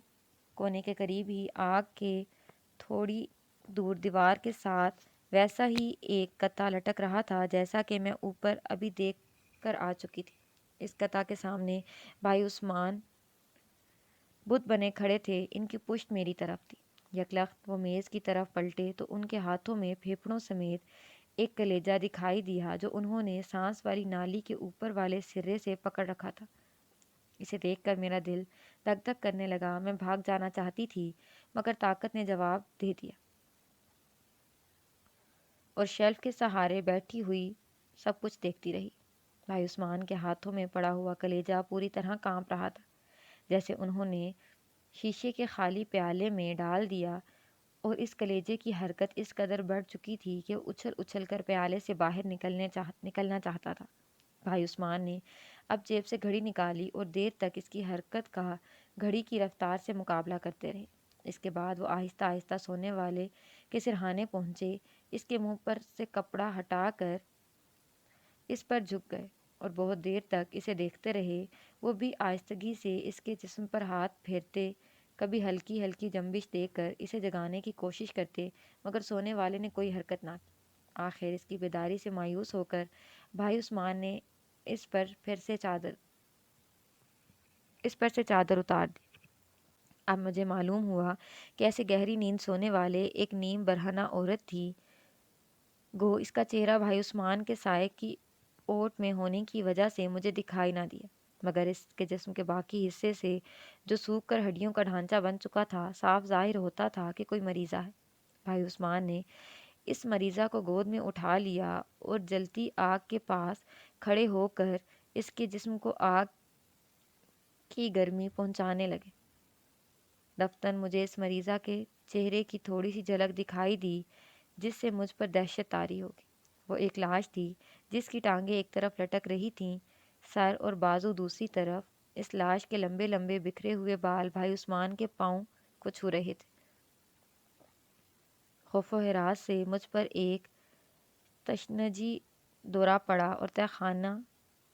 کونے کے قریب ہی آگ کے تھوڑی دور دیوار کے ساتھ ویسا ہی ایک کتا لٹک رہا تھا جیسا کہ میں اوپر ابھی دیکھ کر آ چکی تھی۔ اس کتا کے سامنے بھائی عثمان بت بنے کھڑے تھے، ان کی پشت میری طرف تھی۔ یکلخت وہ میز کی طرف پلٹے تو ان کے ہاتھوں میں پھیپھڑوں سمیت ایک کلیجہ دکھائی دیا جو انہوں نے سانس والی نالی کے اوپر والے سرے سے پکڑ رکھا تھا۔ اسے دیکھ کر میرا دل دھک دھک کرنے لگا۔ میں بھاگ جانا چاہتی تھی مگر طاقت نے جواب دے دیا اور شیلف کے سہارے بیٹھی ہوئی سب کچھ دیکھتی رہی۔ بھائی عثمان کے ہاتھوں میں پڑا ہوا کلیجہ پوری طرح کانپ رہا تھا، جیسے انہوں نے شیشے کے خالی پیالے میں ڈال دیا، اور اس کلیجے کی حرکت اس قدر بڑھ چکی تھی کہ اچھل اچھل کر پیالے سے باہر نکلنا چاہتا تھا۔ بھائی عثمان نے اب جیب سے گھڑی نکالی اور دیر تک اس کی حرکت کا گھڑی کی رفتار سے مقابلہ کرتے رہے۔ اس کے بعد وہ آہستہ آہستہ سونے والے کے سرہانے پہنچے، اس کے منہ پر سے کپڑا ہٹا کر اس پر جھک گئے اور بہت دیر تک اسے دیکھتے رہے۔ وہ بھی آہستگی سے اس کے جسم پر ہاتھ پھیرتے، کبھی ہلکی ہلکی جنبش دے کر اسے جگانے کی کوشش کرتے، مگر سونے والے نے کوئی حرکت نہ کی۔ آخر اس کی بیداری سے مایوس ہو کر بھائی عثمان نے اس پر سے چادر اتار دی۔ اب مجھے معلوم ہوا کہ ایسے گہری نیند سونے والے ایک نیم برہنہ عورت تھی۔ گو اس کا چہرہ بھائی عثمان کے سائے کی اوٹ میں ہونے کی وجہ سے مجھے دکھائی نہ دیا، مگر اس کے جسم کے باقی حصے سے جو سوکھ کر ہڈیوں کا ڈھانچہ بن چکا تھا صاف ظاہر ہوتا تھا کہ کوئی مریضہ ہے۔ بھائی عثمان نے اس مریضہ کو گود میں اٹھا لیا اور جلتی آگ کے پاس کھڑے ہو کر اس کے جسم کو آگ کی گرمی پہنچانے لگے۔ دفتن مجھے اس مریضہ کے چہرے کی تھوڑی سی جھلک دکھائی دی جس سے مجھ پر دہشت طاری ہوگی۔ وہ ایک لاش تھی جس کی ٹانگیں ایک طرف لٹک رہی تھیں، سر اور بازو دوسری طرف۔ اس لاش کے لمبے لمبے بکھرے ہوئے بال بھائی عثمان کے پاؤں کو چھو رہے تھے۔ خوف و ہراس سے مجھ پر ایک تشنجی دورہ پڑا اور تہخانہ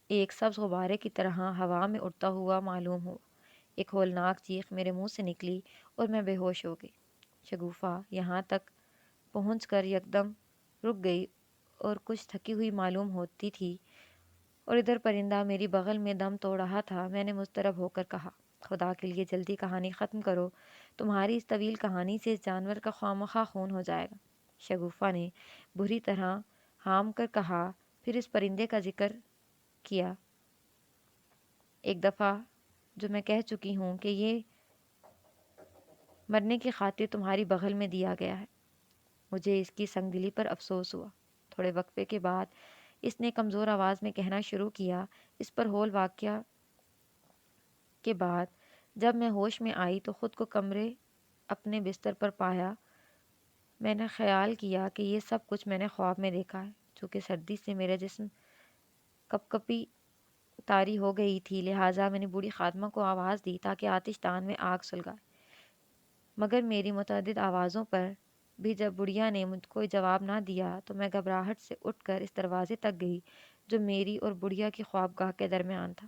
ایک سبز غبارے کی طرح ہوا میں اڑتا ہوا معلوم ہوا۔ ایک ہولناک چیخ میرے منہ سے نکلی اور میں بے ہوش ہو گئی۔ شگوفہ یہاں تک پہنچ کر یکدم رک گئی اور کچھ تھکی ہوئی معلوم ہوتی تھی، اور ادھر پرندہ میری بغل میں دم توڑ رہا تھا۔ میں نے مضطرب ہو کر کہا، خدا کے لیے جلدی کہانی ختم کرو، تمہاری اس طویل کہانی سے اس جانور کا خواہ خون ہو جائے گا۔ شگوفہ نے بری طرح ہام کر کہا، پھر اس پرندے کا ذکر کیا۔ ایک دفعہ جو میں کہہ چکی ہوں کہ یہ مرنے کی خاطر تمہاری بغل میں دیا گیا ہے۔ مجھے اس کی سنگ دلی پر افسوس ہوا۔ تھوڑے وقفے کے بعد اس نے کمزور آواز میں کہنا شروع کیا، اس پر ہول واقعہ کے بعد جب میں ہوش میں آئی تو خود کو کمرے اپنے بستر پر پایا۔ میں نے خیال کیا کہ یہ سب کچھ میں نے خواب میں دیکھا ہے۔ چونکہ سردی سے میرا جسم کپ کپی طاری ہو گئی تھی، لہٰذا میں نے بوڑھی خادمہ کو آواز دی تاکہ آتش دان میں آگ سلگائے، مگر میری متعدد آوازوں پر بھی جب بڑھیا نے مجھ کو جواب نہ دیا تو میں گھبراہٹ سے اٹھ کر اس دروازے تک گئی جو میری اور بڑھیا کی خوابگاہ کے درمیان تھا۔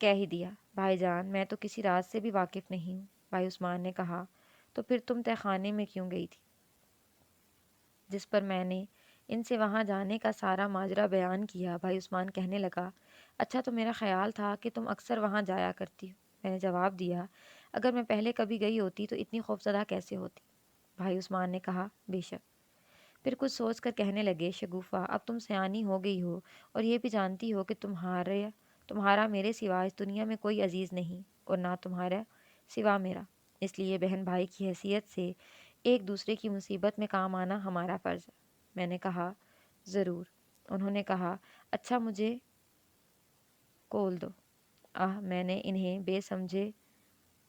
کہہ ہی دیا۔ بھائی جان، میں تو کسی راز سے بھی واقف نہیں ہوں، بھائی عثمان نے کہا۔ تو پھر تم تہ خانے میں کیوں گئی تھی؟ جس پر میں نے ان سے وہاں جانے کا سارا ماجرا بیان کیا، بھائی عثمان کہنے لگا، اچھا تو میرا خیال تھا کہ تم اکثر وہاں جایا کرتی ہو۔ میں نے جواب دیا، اگر میں پہلے کبھی گئی ہوتی تو اتنی خوفزدہ کیسے ہوتی؟ بھائی عثمان نے کہا، بے شک۔ پھر کچھ سوچ کر کہنے لگے، شگوفہ، اب تم سیانی ہو گئی ہو اور یہ بھی جانتی ہو کہ تمہارا میرے سوا اس دنیا میں کوئی عزیز نہیں، اور نہ تمہارا سوا میرا۔ اس لیے بہن بھائی کی حیثیت سے ایک دوسرے کی مصیبت میں کام آنا ہمارا فرض ہے۔ میں نے کہا، ضرور۔ انہوں نے کہا، اچھا مجھے کول دو۔ میں نے انہیں بے سمجھے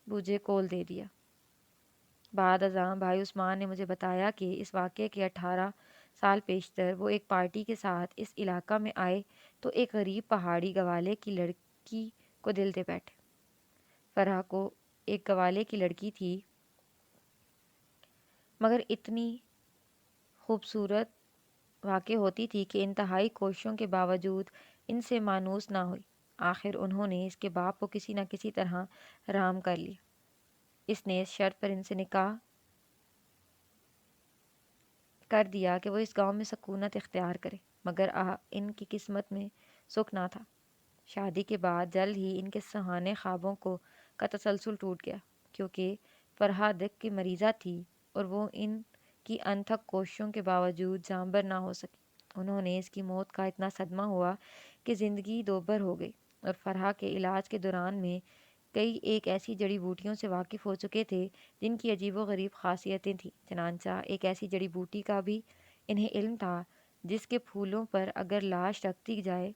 بوجھے کول دے دیا۔ بعد ازاں بھائی عثمان نے مجھے بتایا کہ اس واقعے کے 18 سال پیشتر وہ ایک پارٹی کے ساتھ اس علاقہ میں آئے تو ایک غریب پہاڑی گوالے کی لڑکی کو دل دے بیٹھے۔ فرح کو ایک گوالے کی لڑکی تھی، مگر اتنی خوبصورت واقع ہوتی تھی کہ انتہائی کوششوں کے باوجود ان سے مانوس نہ ہوئی۔ آخر انہوں نے اس کے باپ کو کسی نہ کسی طرح رام کر لیا۔ اس نے اس شرط پر ان سے نکاح کر دیا کہ وہ اس گاؤں میں سکونت اختیار کرے، مگر ان کی قسمت میں سکھ نہ تھا۔ شادی کے بعد جلد ہی ان کے سہانے خوابوں کا تسلسل ٹوٹ گیا، کیونکہ فرحہ دق کی مریضہ تھی اور وہ ان کی انتھک کوششوں کے باوجود جانبر نہ ہو سکی۔ انہوں نے اس کی موت کا اتنا صدمہ ہوا کہ زندگی دوبر ہو گئی، اور فرحہ کے علاج کے دوران میں کئی ایک ایسی جڑی بوٹیوں سے واقف ہو چکے تھے جن کی عجیب و غریب خاصیتیں تھیں۔ چنانچہ ایک ایسی جڑی بوٹی کا بھی انہیں علم تھا جس کے پھولوں پر اگر لاش رکھ دی جائے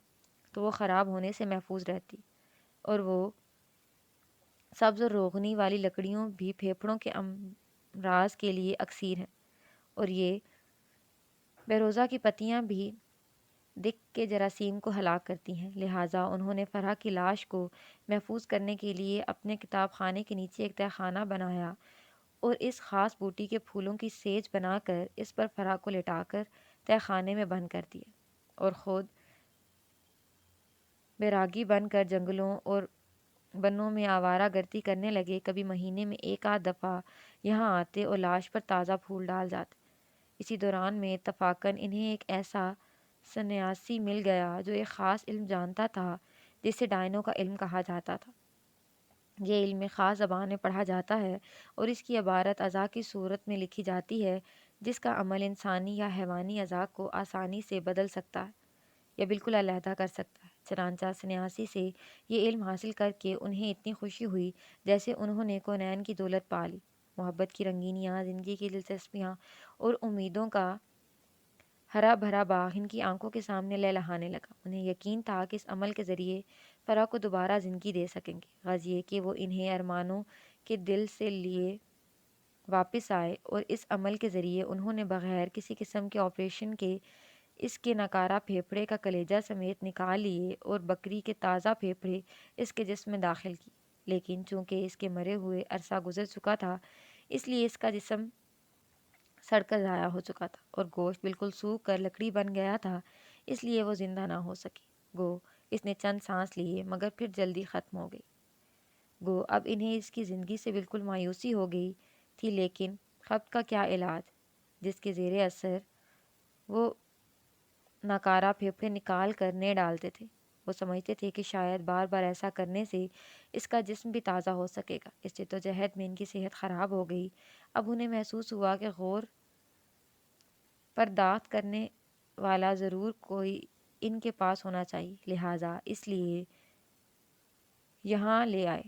تو وہ خراب ہونے سے محفوظ رہتی، اور وہ سبز اور روغنی والی لکڑیوں بھی پھیپھڑوں کے امراض کے لیے اکسیر ہیں، اور یہ بیروزہ کی پتیاں بھی دق کے جراثیم کو ہلاک کرتی ہیں۔ لہٰذا انہوں نے فرح کی لاش کو محفوظ کرنے کے لیے اپنے کتاب خانے کے نیچے ایک تہہ خانہ بنایا اور اس خاص بوٹی کے پھولوں کی سیج بنا کر اس پر فرح کو لٹا کر تہہ خانے میں بند کر دیا، اور خود بیراگی بن کر جنگلوں اور بنوں میں آوارہ گردی کرنے لگے۔ کبھی مہینے میں ایک آدھ دفعہ یہاں آتے اور لاش پر تازہ پھول ڈال جاتے۔ اسی دوران میں اتفاقاً انہیں ایک ایسا سنیاسی مل گیا جو ایک خاص علم جانتا تھا جسے ڈائنوں کا علم کہا جاتا تھا۔ یہ علم خاص زبان میں پڑھا جاتا ہے اور اس کی عبارت اعضاء کی صورت میں لکھی جاتی ہے، جس کا عمل انسانی یا حیوانی اعضاء کو آسانی سے بدل سکتا ہے یا بالکل علیحدہ کر سکتا ہے۔ چنانچہ سنیاسی سے یہ علم حاصل کر کے انہیں اتنی خوشی ہوئی جیسے انہوں نے کونین کی دولت پا لی۔ محبت کی رنگینیاں، زندگی کی دلچسپیاں اور امیدوں کا ہرا بھرا باغ ان کی آنکھوں کے سامنے لہلہانے لگا۔ انہیں یقین تھا کہ اس عمل کے ذریعے فرح کو دوبارہ زندگی دے سکیں گے۔ غرض یہ کہ وہ انہیں ارمانوں کے دل سے لیے واپس آئے، اور اس عمل کے ذریعے انہوں نے بغیر کسی قسم کے آپریشن کے اس کے نکارہ پھیپھڑے کا کلیجہ سمیت نکال لیے اور بکری کے تازہ پھیپھڑے اس کے جسم میں داخل کی۔ لیکن چونکہ اس کے مرے ہوئے عرصہ گزر چکا تھا، اس لیے اس کا جسم سڑ کر ضائع ہو چکا تھا اور گوشت بالکل سوکھ کر لکڑی بن گیا تھا، اس لیے وہ زندہ نہ ہو سکی۔ گو اس نے چند سانس لیے مگر پھر جلدی ختم ہو گئی۔ گو اب انہیں اس کی زندگی سے بالکل مایوسی ہو گئی تھی، لیکن خبط کا کیا علاج، جس کے زیر اثر وہ ناکارہ پھیپھڑے نکال کر نہ ڈالتے تھے۔ وہ سمجھتے تھے کہ شاید بار بار ایسا کرنے سے اس کا جسم بھی تازہ ہو سکے گا۔ اس جدوجہد میں ان کی صحت خراب ہو گئی۔ اب انہیں محسوس ہوا کہ غور پرداخت کرنے والا ضرور کوئی ان کے پاس ہونا چاہیے، لہٰذا اس لیے یہاں لے آئے،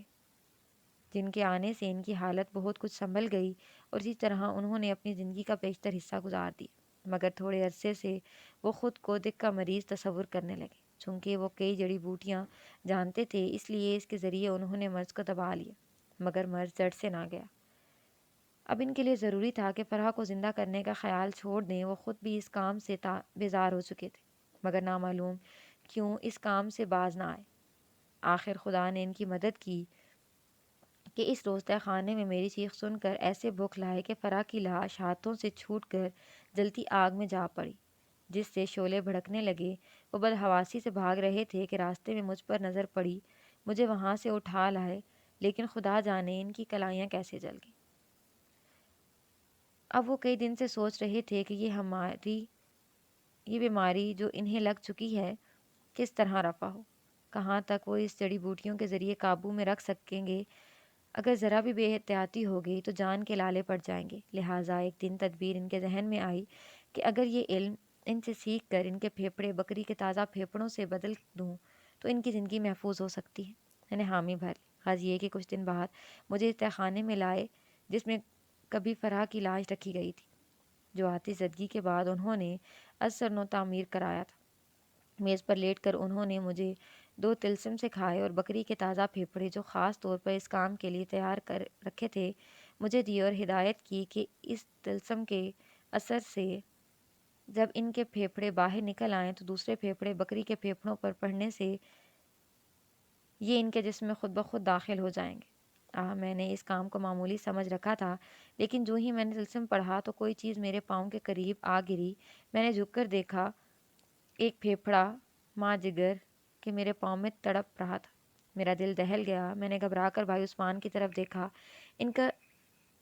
جن کے آنے سے ان کی حالت بہت کچھ سنبھل گئی، اور اسی طرح انہوں نے اپنی زندگی کا بیشتر حصہ گزار دیا۔ مگر تھوڑے عرصے سے وہ خود کو دق کا مریض تصور کرنے لگے۔ چونکہ وہ کئی جڑی بوٹیاں جانتے تھے، اس لیے اس کے ذریعے انہوں نے مرض کو دبا لیا، مگر مرض جڑ سے نہ گیا۔ اب ان کے لیے ضروری تھا کہ فرح کو زندہ کرنے کا خیال چھوڑ دیں۔ وہ خود بھی اس کام سے بیزار ہو چکے تھے، مگر نامعلوم کیوں اس کام سے باز نہ آئے۔ آخر خدا نے ان کی مدد کی کہ اس روز تہہ خانے میں میری چیخ سن کر ایسے بھوک لائے کہ فرح کی لاش ہاتھوں سے چھوٹ کر جلتی آگ میں جا پڑی، جس سے شعلے بھڑکنے لگے۔ وہ بدحواسی سے بھاگ رہے تھے کہ راستے میں مجھ پر نظر پڑی۔ مجھے وہاں سے اٹھا لائے، لیکن خدا جانے ان کی کلائیاں کیسے جل گئیں۔ اب وہ کئی دن سے سوچ رہے تھے کہ یہ بیماری جو انہیں لگ چکی ہے کس طرح رفع ہو، کہاں تک وہ اس جڑی بوٹیوں کے ذریعے قابو میں رکھ سکیں گے۔ اگر ذرا بھی بے احتیاطی ہو گئی تو جان کے لالے پڑ جائیں گے۔ لہٰذا ایک دن تدبیر ان کے ذہن میں آئی کہ اگر یہ علم ان سے سیکھ کر ان کے پھیپھڑے بکری کے تازہ پھیپھڑوں سے بدل دوں تو ان کی زندگی محفوظ ہو سکتی ہے۔ میں نے حامی بھر لی۔ غرض یہ کہ کچھ دن بعد مجھے اس تہخانے میں لائے جس میں کبھی فرح کی لاش رکھی گئی تھی، جو آتش زدگی کے بعد انہوں نے اثر نو تعمیر کرایا تھا۔ میز پر لیٹ کر انہوں نے مجھے 2 طلسم سکھائے اور بکری کے تازہ پھیپھڑے جو خاص طور پر اس کام کے لیے تیار کر رکھے تھے مجھے دیے اور ہدایت کی کہ اس طلسم کے اثر سے جب ان کے پھیپھڑے باہر نکل آئیں تو دوسرے پھیپھڑے بکری کے پھیپھڑوں پر پڑنے سے یہ ان کے جسم میں خود بخود داخل ہو جائیں گے۔ میں نے اس کام کو معمولی سمجھ رکھا تھا، لیکن جو ہی میں نے طلسم پڑھا تو کوئی چیز میرے پاؤں کے قریب آ گری۔ میں نے جھک کر دیکھا، ایک پھیپھڑا ماں جگر کہ میرے پاؤں میں تڑپ رہا تھا۔ میرا دل دہل گیا۔ میں نے گھبرا کر بھائی عثمان کی طرف دیکھا۔ ان کا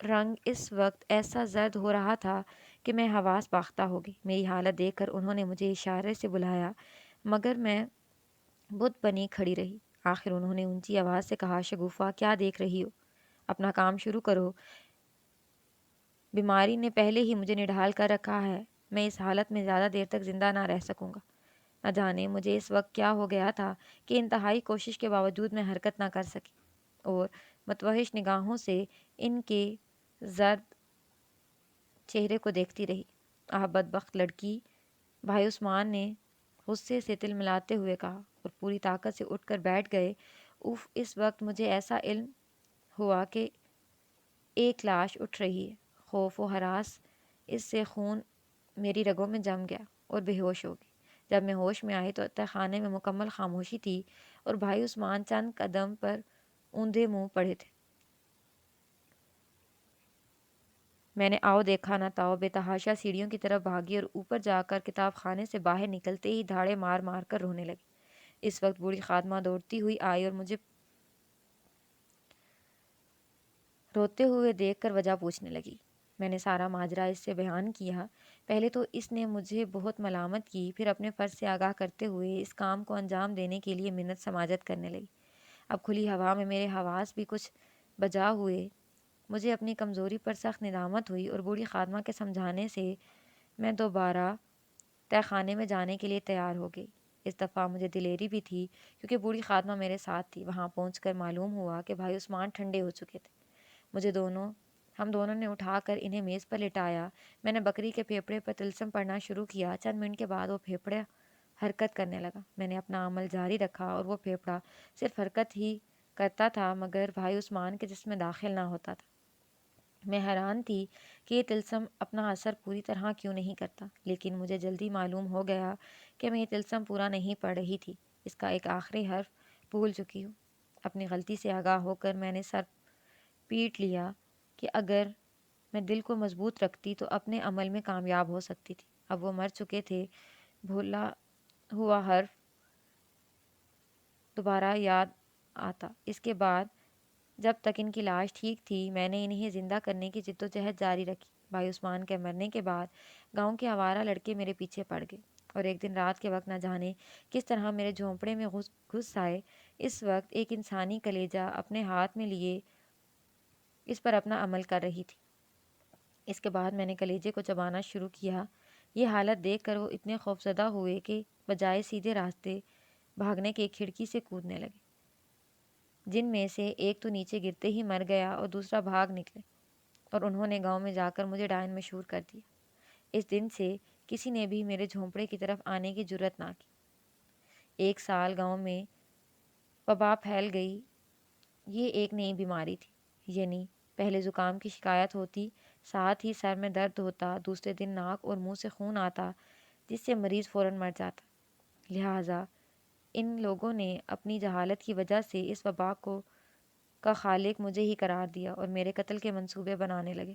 رنگ اس وقت ایسا زرد ہو رہا تھا کہ میں حواس باختہ ہو گئی۔ میری حالت دیکھ کر انہوں نے مجھے اشارے سے بلایا، مگر میں بت بنی کھڑی رہی۔ آخر انہوں نے اونچی آواز سے کہا، شگوفہ کیا دیکھ رہی ہو؟ اپنا کام شروع کرو۔ بیماری نے پہلے ہی مجھے نڈھال کر رکھا ہے۔ میں اس حالت میں زیادہ دیر تک زندہ نہ رہ سکوں گا۔ نہ جانے مجھے اس وقت کیا ہو گیا تھا کہ انتہائی کوشش کے باوجود میں حرکت نہ کر سکی اور متوحش نگاہوں سے ان کے زرد چہرے کو دیکھتی رہی۔ بدبخت لڑکی، بھائی عثمان نے غصے سے تل ملاتے ہوئے کہا اور پوری طاقت سے اٹھ کر بیٹھ گئے۔ اس وقت مجھے ایسا علم ہوا کہ ایک لاش اٹھ رہی ہے۔ خوف و ہراس اس سے خون میری رگوں میں جم گیا اور بے ہوش ہو گئی۔ جب میں ہوش میں آئی تو تہخانے میں مکمل خاموشی تھی اور بھائی عثمان چند قدم پر اوندھے منہ پڑے تھے۔ میں نے آؤ دیکھا نہ تاؤ بے تحاشا سیڑھیوں کی طرف بھاگی اور اوپر جا کر کتاب خانے سے باہر نکلتے ہی دھاڑے مار مار کر رونے لگی۔ اس وقت بوڑھی خادمہ دوڑتی ہوئی آئی اور مجھے روتے ہوئے دیکھ کر وجہ پوچھنے لگی۔ میں نے سارا ماجرا اس سے بیان کیا۔ پہلے تو اس نے مجھے بہت ملامت کی، پھر اپنے فرض سے آگاہ کرتے ہوئے اس کام کو انجام دینے کے لیے منت سماجت کرنے لگی۔ اب کھلی ہوا میں میرے حواس بھی کچھ بجا ہوئے۔ مجھے اپنی کمزوری پر سخت ندامت ہوئی اور بوڑھی خادمہ کے سمجھانے سے میں دوبارہ تہ خانے میں جانے کے لیے تیار ہو گئی۔ اس دفعہ مجھے دلیری بھی تھی کیونکہ بوڑھی خادمہ میرے ساتھ تھی۔ وہاں پہنچ کر معلوم ہوا کہ بھائی عثمان ٹھنڈے ہو چکے تھے۔ ہم دونوں نے اٹھا کر انہیں میز پر لٹایا۔ میں نے بکری کے پھیپھڑے پر طلسم پڑھنا شروع کیا۔ چند منٹ کے بعد وہ پھیپھڑا حرکت کرنے لگا۔ میں نے اپنا عمل جاری رکھا اور وہ پھیپھڑا صرف حرکت ہی کرتا تھا مگر بھائی عثمان کے جسم میں داخل نہ ہوتا تھا۔ میں حیران تھی کہ یہ طلسم اپنا اثر پوری طرح کیوں نہیں کرتا، لیکن مجھے جلدی معلوم ہو گیا کہ میں یہ طلسم پورا نہیں پڑھ رہی تھی، اس کا ایک آخری حرف بھول چکی ہوں۔ اپنی غلطی سے آگاہ ہو کر میں نے سر پیٹ لیا کہ اگر میں دل کو مضبوط رکھتی تو اپنے عمل میں کامیاب ہو سکتی تھی۔ اب وہ مر چکے تھے۔ بھولا ہوا حرف دوبارہ یاد آتا۔ اس کے بعد جب تک ان کی لاش ٹھیک تھی میں نے انہیں زندہ کرنے کی جدوجہد جاری رکھی۔ بھائی عثمان کے مرنے کے بعد گاؤں کے آوارہ لڑکے میرے پیچھے پڑ گئے اور ایک دن رات کے وقت نہ جانے کس طرح میرے جھونپڑے میں گھس آئے۔ اس وقت ایک انسانی کلیجہ اپنے ہاتھ میں لیے اس پر اپنا عمل کر رہی تھی۔ اس کے بعد میں نے کلیجے کو چبانا شروع کیا۔ یہ حالت دیکھ کر وہ اتنے خوفزدہ ہوئے کہ بجائے سیدھے راستے بھاگنے کے کھڑکی سے کودنے لگے، جن میں سے ایک تو نیچے گرتے ہی مر گیا اور دوسرا بھاگ نکلے، اور انہوں نے گاؤں میں جا کر مجھے ڈائن مشہور کر دیا۔ اس دن سے کسی نے بھی میرے جھونپڑے کی طرف آنے کی جرات نہ کی۔ 1 سال گاؤں میں وبا پھیل گئی۔ یہ ایک نئی بیماری تھی، یعنی پہلے زکام کی شکایت ہوتی، ساتھ ہی سر میں درد ہوتا، دوسرے دن ناک اور منہ سے خون آتا جس سے مریض فوراً مر جاتا۔ لہٰذا ان لوگوں نے اپنی جہالت کی وجہ سے اس وبا کا خالق مجھے ہی قرار دیا اور میرے قتل کے منصوبے بنانے لگے۔